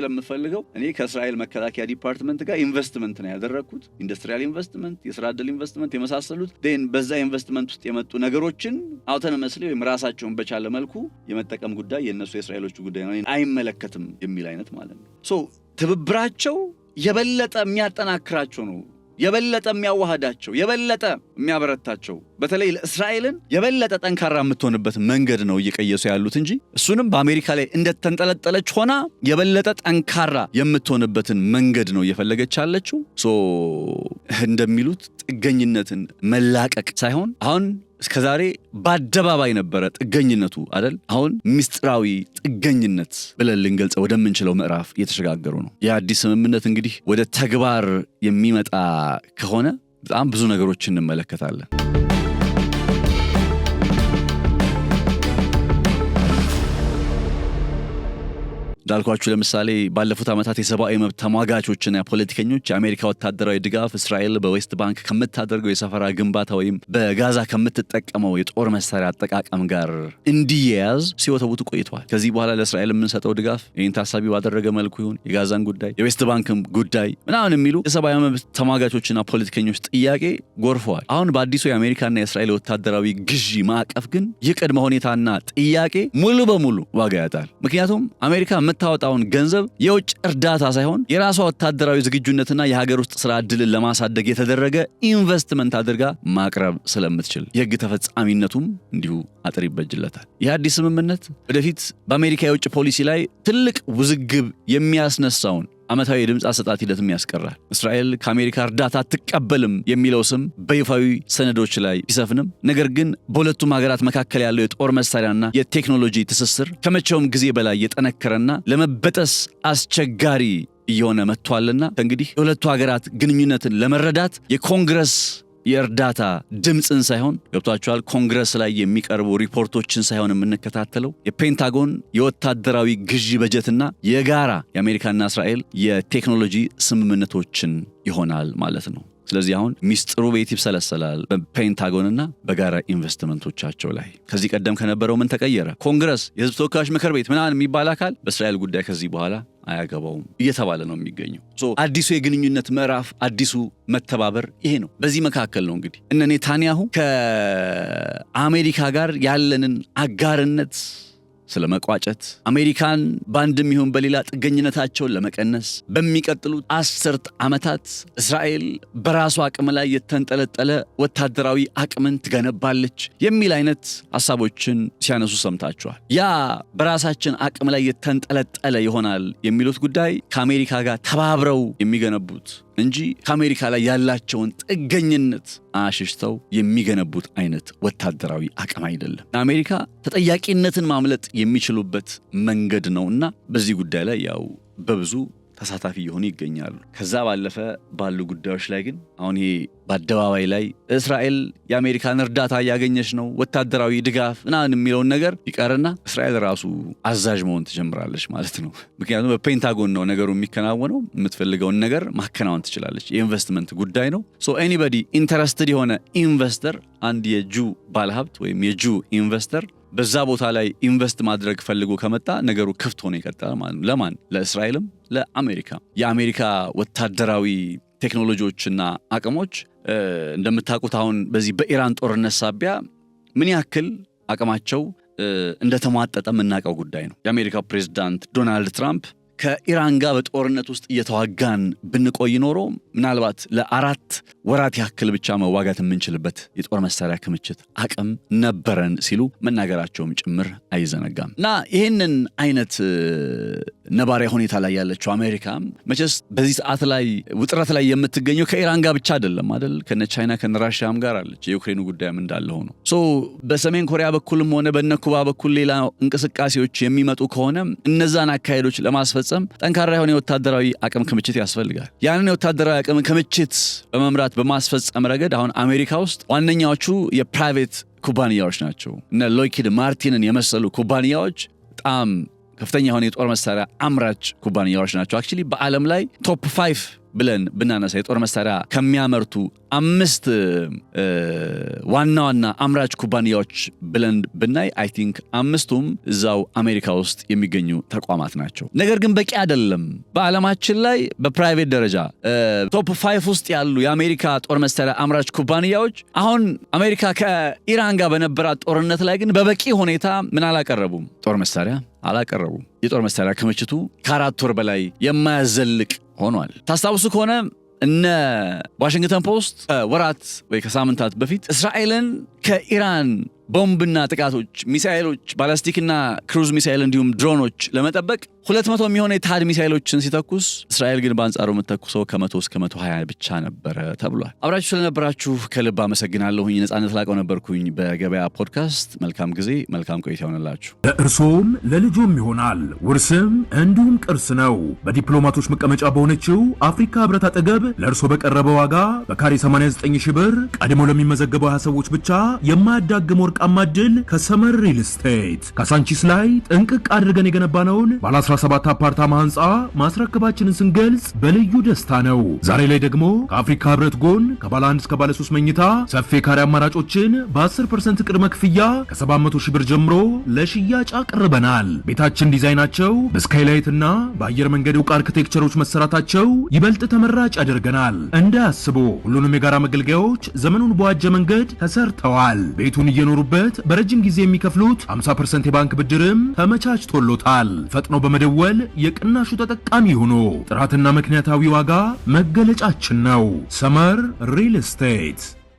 S1: ለምትፈልገው እኔ ከእስራኤል መከላከያ ዲፓርትመንት ጋር ኢንቨስትመንት ነው ያደረኩት፣ ኢንዱስትሪያል ኢንቨስትመንት፣ የሥራ ዕድል ኢንቨስትመንት የመሳሰሉት በዛ ኢንቨስትመንት ውስጥ የመጡ ነገሮችን አውቶኖመስሊ ወይም ራሳቸውን በቻለ መልኩ የመጠቀም ጉዳይ የነሱ የእስራኤሎቹ ጉዳይ ነው፣ አይመለከትም የሚል አይነት ማለት ነው። ትብብራቸው የበለጠ የሚያጠናክራቸው ነው፣ የበለጠ የሚያዋሃዳቸው፣ የበለጠ የሚያበረታቸው፣ በተለይ ለእስራኤልን የበለጠ ጠንካራ የምትሆንበት መንገድ ነው እየቀየሱ ያሉት እንጂ እሱንም በአሜሪካ ላይ እንደተንጠለጠለች ሆና የበለጠ ጠንካራ የምትሆንበትን መንገድ ነው እየፈለገች ያለችው። እንደሚሉት ጥገኝነትን መላቀቅ ሳይሆን አሁን እስከዛሬ በአደባባይ ነበረ ጥገኝነቱ አይደል? አሁን ምስጢራዊ ጥገኝነት ብለን ልንገልጸው ወደምንችለው ምዕራፍ እየተሸጋገሩ ነው። የአዲስ ስምምነት እንግዲህ ወደ ተግባር የሚመጣ ከሆነ በጣም ብዙ ነገሮችን እንመለከታለን። እንዳልኳችሁ ለምሳሌ ባለፉት ዓመታት የሰብአዊ መብት ተሟጋቾችና ፖለቲከኞች የአሜሪካ ወታደራዊ ድጋፍ እስራኤል በዌስት ባንክ ከምታደርገው የሰፈራ ግንባታ ወይም በጋዛ ከምትጠቀመው የጦር መሳሪያ አጠቃቀም ጋር እንዲያያዝ ሲወተውቱ ቆይተዋል። ከዚህ በኋላ ለእስራኤል የምንሰጠው ድጋፍ ይህን ታሳቢ ባደረገ መልኩ ይሁን የጋዛን ጉዳይ የዌስት ባንክም ጉዳይ ምናምን የሚሉ የሰብአዊ መብት ተሟጋቾችና ፖለቲከኞች ጥያቄ ጎርፈዋል። አሁን በአዲሱ የአሜሪካና የእስራኤል ወታደራዊ ግዢ ማዕቀፍ ግን የቅድመ ሁኔታና ጥያቄ ሙሉ በሙሉ ዋጋ ያጣል። ምክንያቱም አሜሪካ የምታወጣውን ገንዘብ የውጭ እርዳታ ሳይሆን የራሷ ወታደራዊ ዝግጁነትና የሀገር ውስጥ ስራ ዕድልን ለማሳደግ የተደረገ ኢንቨስትመንት አድርጋ ማቅረብ ስለምትችል የህግ ተፈጻሚነቱም እንዲሁ አጥር ይበጅለታል። ይህ አዲስ ስምምነት ወደፊት በአሜሪካ የውጭ ፖሊሲ ላይ ትልቅ ውዝግብ የሚያስነሳውን ዓመታዊ የድምፅ አሰጣጥ ሂደትም ያስቀራል። እስራኤል ከአሜሪካ እርዳታ አትቀበልም የሚለው ስም በይፋዊ ሰነዶች ላይ ቢሰፍንም ነገር ግን በሁለቱም ሀገራት መካከል ያለው የጦር መሳሪያና የቴክኖሎጂ ትስስር ከመቼውም ጊዜ በላይ የጠነከረና ለመበጠስ አስቸጋሪ እየሆነ መጥቷልና እንግዲህ የሁለቱ ሀገራት ግንኙነትን ለመረዳት የኮንግረስ የእርዳታ ድምፅን ሳይሆን ገብቷቸዋል ኮንግረስ ላይ የሚቀርቡ ሪፖርቶችን ሳይሆን የምንከታተለው የፔንታጎን የወታደራዊ ግዢ በጀትና የጋራ የአሜሪካና እስራኤል የቴክኖሎጂ ስምምነቶችን ይሆናል ማለት ነው። ስለዚህ አሁን ሚስጥሩ ቤት ይብሰለሰላል በፔንታጎንና በጋራ ኢንቨስትመንቶቻቸው ላይ። ከዚህ ቀደም ከነበረው ምን ተቀየረ? ኮንግረስ፣ የህዝብ ተወካዮች ምክር ቤት ምናምን የሚባል አካል በእስራኤል ጉዳይ ከዚህ በኋላ አያገባውም እየተባለ ነው የሚገኘው። አዲሱ የግንኙነት ምዕራፍ፣ አዲሱ መተባበር ይሄ ነው። በዚህ መካከል ነው እንግዲህ እነ ኔታንያሁ ከአሜሪካ ጋር ያለንን አጋርነት ስለመቋጨት አሜሪካን ባንድም ይሁን በሌላ ጥገኝነታቸውን ለመቀነስ በሚቀጥሉት 10 ዓመታት እስራኤል በራሷ አቅም ላይ የተንጠለጠለ ወታደራዊ አቅምን ትገነባለች የሚል አይነት ሐሳቦችን ሲያነሱ ሰምታችኋል። ያ በራሳችን አቅም ላይ የተንጠለጠለ ይሆናል የሚሉት ጉዳይ ከአሜሪካ ጋር ተባብረው የሚገነቡት እንጂ ከአሜሪካ ላይ ያላቸውን ጥገኝነት አሽሽተው የሚገነቡት አይነት ወታደራዊ አቅም አይደለም። አሜሪካ ተጠያቂነትን ማምለጥ የሚችሉበት መንገድ ነውና በዚህ ጉዳይ ላይ ያው በብዙ ተሳታፊ የሆኑ ይገኛሉ። ከዛ ባለፈ ባሉ ጉዳዮች ላይ ግን አሁን ይሄ በአደባባይ ላይ እስራኤል የአሜሪካን እርዳታ እያገኘች ነው፣ ወታደራዊ ድጋፍ ምናምን የሚለውን ነገር ይቀርና እስራኤል ራሱ አዛዥ መሆን ትጀምራለች ማለት ነው። ምክንያቱም በፔንታጎን ነው ነገሩ የሚከናወነው። የምትፈልገውን ነገር ማከናወን ትችላለች። የኢንቨስትመንት ጉዳይ ነው። ሶ ኤኒባዲ ኢንተረስትድ የሆነ ኢንቨስተር፣ አንድ የጁ ባለሀብት ወይም የጁ ኢንቨስተር በዛ ቦታ ላይ ኢንቨስት ማድረግ ፈልጎ ከመጣ ነገሩ ክፍት ሆኖ ይቀጥላል ማለት ነው። ለማን? ለእስራኤልም ለአሜሪካ። የአሜሪካ ወታደራዊ ቴክኖሎጂዎችና አቅሞች እንደምታውቁት አሁን በዚህ በኢራን ጦርነት ሳቢያ ምን ያክል አቅማቸው እንደተሟጠጠ የምናውቀው ጉዳይ ነው። የአሜሪካው ፕሬዝዳንት ዶናልድ ትራምፕ ከኢራን ጋር በጦርነት ውስጥ እየተዋጋን ብንቆይ ኖሮ ምናልባት ለ4 ወራት ያክል ብቻ መዋጋት የምንችልበት የጦር መሳሪያ ክምችት አቅም ነበረን ሲሉ መናገራቸውም ጭምር አይዘነጋም። እና ይህንን አይነት ነባሪያ ሁኔታ ላይ ያለችው አሜሪካ መቼስ በዚህ ሰዓት ላይ ውጥረት ላይ የምትገኘው ከኢራን ጋር ብቻ አይደለም አይደል? ከነ ቻይና ከነ ራሽያም ጋር አለች። የዩክሬኑ ጉዳይም እንዳለ ሆኖ በሰሜን ኮሪያ በኩልም ሆነ በነኩባ በኩል ሌላ እንቅስቃሴዎች የሚመጡ ከሆነ እነዛን አካሄዶች ለማስፈጸም ጠንካራ የሆነ የወታደራዊ አቅም ክምችት ያስፈልጋል። ያንን የወታደራዊ አቅም ክምችት በመምራት በማስፈጸም ረገድ አሁን አሜሪካ ውስጥ ዋነኛዎቹ የፕራይቬት ኩባንያዎች ናቸው። እነ ሎኪድ ማርቲንን የመሰሉ ኩባንያዎች በጣም ከፍተኛ የሆነ የጦር መሳሪያ አምራች ኩባንያዎች ናቸው። አክቹሊ በዓለም ላይ ቶፕ 5 ብለን ብናነሳ የጦር መሳሪያ ከሚያመርቱ 5 ዋና ዋና አምራች ኩባንያዎች ብለን ብናይ አይ ቲንክ 5ቱም እዛው አሜሪካ ውስጥ የሚገኙ ተቋማት ናቸው። ነገር ግን በቂ አይደለም። በዓለማችን ላይ በፕራይቬት ደረጃ ቶፕ 5 ውስጥ ያሉ የአሜሪካ ጦር መሳሪያ አምራች ኩባንያዎች አሁን አሜሪካ ከኢራን ጋር በነበራት ጦርነት ላይ ግን በበቂ ሁኔታ ምን አላቀረቡም? ጦር መሳሪያ አላቀረቡም። የጦር መሳሪያ ክምችቱ ከ4 ወር በላይ የማያዘልቅ ሆኗል። ታስታውሱ ከሆነ እነ ዋሽንግተን ፖስት ወራት ወይ ከሳምንታት በፊት እስራኤልን ከኢራን ቦምብና ጥቃቶች፣ ሚሳኤሎች፣ ባላስቲክና ክሩዝ ሚሳኤል እንዲሁም ድሮኖች ለመጠበቅ 200 የሚሆነ የታድ ሚሳኤሎችን ሲተኩስ እስራኤል ግን በአንጻሩ የምትተኩሰው ከ100 እስከ 120 ብቻ ነበረ ተብሏል። አብራችሁ ስለነበራችሁ ከልብ አመሰግናለሁኝ። ነጻነት ላቀው ነበርኩኝ በገበያ ፖድካስት። መልካም ጊዜ፣ መልካም ቆይታ ይሆንላችሁ።
S2: ለእርሶም ለልጆም ይሆናል ውርስም እንዲሁም ቅርስ ነው። በዲፕሎማቶች መቀመጫ በሆነችው አፍሪካ ህብረት አጠገብ ለእርሶ በቀረበ ዋጋ በካሬ 89,000 ብር ቀድሞ ለሚመዘገቡ 20 ሰዎች ብቻ የማያዳግም ወርቃማ ዕድል ከሰመር ሪል ስቴት ካሳንቺስ ላይ ጥንቅቅ አድርገን የገነባነውን ባለ 17 አፓርታማ ህንፃ ማስረከባችንን ስንገልጽ በልዩ ደስታ ነው። ዛሬ ላይ ደግሞ ከአፍሪካ ህብረት ጎን ከባለ 1 እስከ ባለ 3 መኝታ ሰፊ ካሬ አማራጮችን በ10% ቅድመ ክፍያ ከ700,000 ብር ጀምሮ ለሽያጭ አቅርበናል። ቤታችን ዲዛይናቸው በስካይላይት እና በአየር መንገድ ዕውቅ አርኪቴክቸሮች መሰራታቸው ይበልጥ ተመራጭ ያደርገናል። እንዳያስቡ ሁሉንም የጋራ መገልገያዎች ዘመኑን በዋጀ መንገድ ተሰርተዋል። ቤቱን እየኖሩበት በረጅም ጊዜ የሚከፍሉት 50% የባንክ ብድርም ተመቻችቶሎታል። ፈጥኖ በመደወል የቅናሹ ተጠቃሚ ሆኖ ጥራትና ምክንያታዊ ዋጋ መገለጫችን ነው። ሰመር ሪል ስቴት